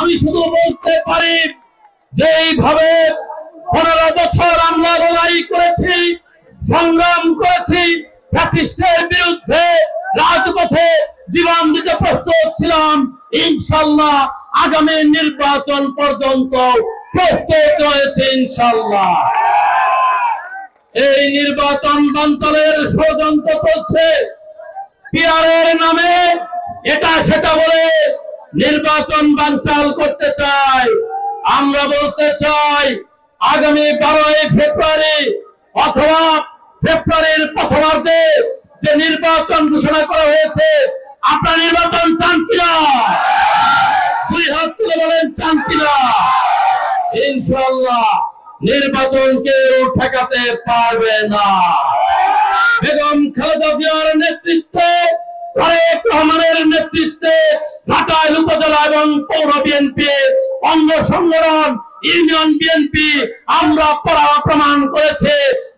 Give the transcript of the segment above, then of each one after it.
আমি শুধু বলতে পারি যে এইভাবে 15 বছর আমরা লড়াই করেছি, সংগ্রাম করেছি, ফ্যাসিস্টের বিরুদ্ধে রাজপথে জীবন দিতে প্রস্তুত ছিলাম। ইনশাআল্লাহ আগামী নির্বাচন পর্যন্ত প্রস্তুত রয়েছে ইনশাআল্লাহ। এই নির্বাচন বানচালের ষড়যন্ত্র চলছে, পিআরের নামে এটা সেটা বলে নির্বাচন বানচাল করতে চায়। আমরা বলতে চাই আগামী 12 ফেব্রুয়ারি অথবা ফেব্রুয়ারির প্রথমার্ধে যে নির্বাচন ঘোষণা করা হয়েছে, আপনারা নির্বাচন চান কিনা? দুই হাত তুলে বলেন চান কিনা? ইনশাআল্লাহ নির্বাচন কেউ ঠেকাতে পারবে না। বেগম খালেদা জিয়ার নেতৃত্বে, তারেক রহমানের নেতৃত্বে ঘাটাইল উপজেলা এবং পৌর বিএনপি, অঙ্গ সংগঠন, ইউনিয়ন বিএনপি আমরা প্রমাণ করেছে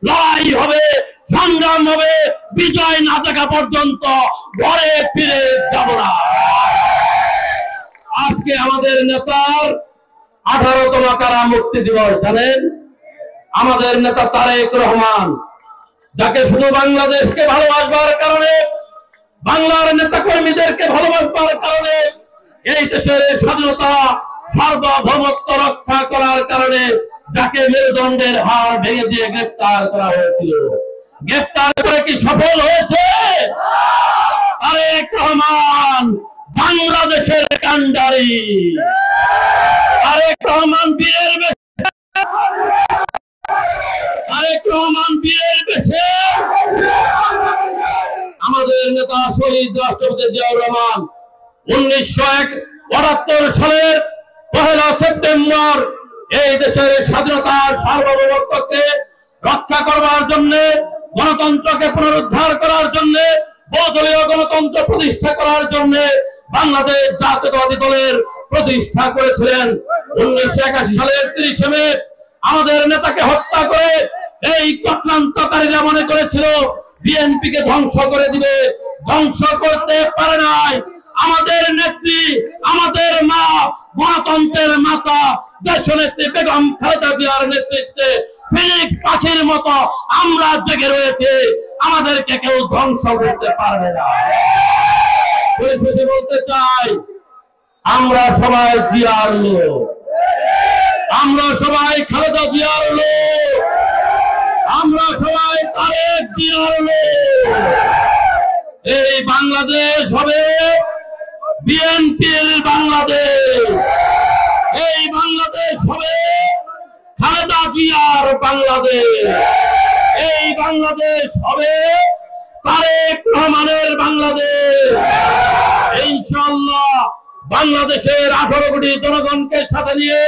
লড়াই হবে, সংগ্রাম হবে, বিজয় না দেখা পর্যন্ত ঘরে ফিরে যাব না। আজকে আমাদের নেতার 18তম কারা মুক্তি দিবস, জানেন? আমাদের নেতা তারেক রহমান, যাকে শুধু বাংলাদেশকে ভালোবাসবার কারণে, বাংলার নেতা কর্মীদেরকে ভালোবাসবার কারণে, এই দেশের স্বাধীনতা সার্বভৌমত্ব রক্ষা করার কারণে যাকে মেরুদণ্ডের হাড় ভেঙে দিয়ে গ্রেফতার করা হয়েছিল, গ্রেফতার করে কি সফল হয়েছে? তারেক রহমান বাংলাদেশের কান্ডারি, তারেক রহমান বীরের বেশে, তারেক রহমান বীরের বেশে। আমাদের নেতা শহীদ রাষ্ট্রপতি জিয়াউর রহমান 1978 সালের 1 সেপ্টেম্বর এই দেশের স্বাধীনতার সার্বভৌমত্বকে রক্ষা করবার জন্য, গণতন্ত্রকে পুনরুদ্ধার করার জন্য, বহুদলীয় গণতন্ত্র প্রতিষ্ঠা করার জন্য বাংলাদেশ জাতীয়তাবাদী দলের প্রতিষ্ঠা করেছিলেন। 1981 সালের 30 মে আমাদের নেতাকে হত্যা করে এই চক্রান্তকারীরা মনে করেছিল বিএনপিকে ধ্বংস করে দিবে, ধ্বংস করতে পারে নাই। আমাদের নেত্রী, আমাদের মা, গণতন্ত্রের মাতা দেশনেত্রী বেগম খালেদা জিয়ার নেতৃত্বে ফিনিক্স পাখির মতো আমরা জেগে রয়েছে, আমাদেরকে কেউ ধ্বংস করতে পারবে না। পরিশেষে বলতে চাই, আমরা সবাই জিয়ার লোক, আমরা সবাই খালেদা জিয়ার লোক, আমরা সবাই তারেক জিয়ার লোক। এই বাংলাদেশ হবে বিএনপির বাংলাদেশ, এই বাংলাদেশ হবে খালেদা জিয়ার বাংলাদেশ, এই বাংলাদেশ হবে তারেক রহমানের বাংলাদেশ। ইনশাআল্লাহ বাংলাদেশের 18 কোটি জনগণকে সাথে নিয়ে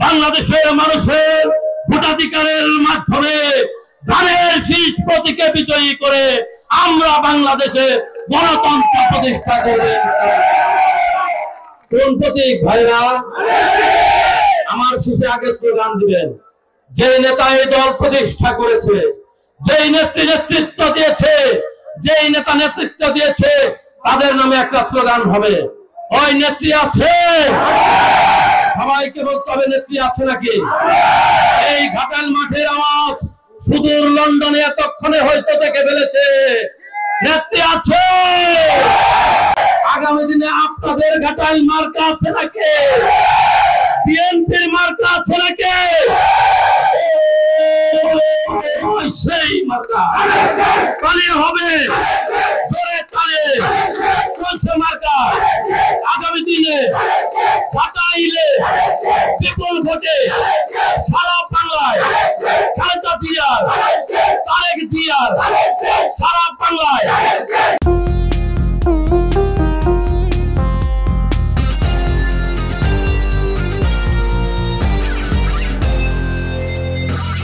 বাংলাদেশের মানুষের ভোটাধিকারের মাধ্যমে ধানের শীষ প্রতীকে বিজয়ী করে আমরা বাংলাদেশে গণতন্ত্র প্রতিষ্ঠা করব। কোন প্রতীক ভাইরা? আমার শেষে আগে স্লোগান দিবেন, যে নেতা এই দল প্রতিষ্ঠা করেছে, যেই নেত্রী নেতৃত্ব দিয়েছে, যেই নেতা নেতৃত্ব দিয়েছে, তাদের নামে একটা স্লোগান হবে, ওই নেত্রী আছে। সবাইকে বলতে হবে নেত্রী আছে নাকি? এই ঘাটাল মাঠের আওয়াজ সুদূর লন্ডনে এতক্ষণে হয়তো দেখে ফেলেছে, নেত্রী আছে। আগামী দিনে আপনাদের ঘাটাল মার্কা আছে নাকি? বিএনপির মার্কা আছে নাকি? সেই মার্কা কালে হবে, জোরে কালে কোনসে মার্কা আগামী দিনে ঘাটাইলে বিপুল ভোটে সারা বাংলায় খালেদা জিয়ার, তারেক জিয়ার, সারা বাংলায়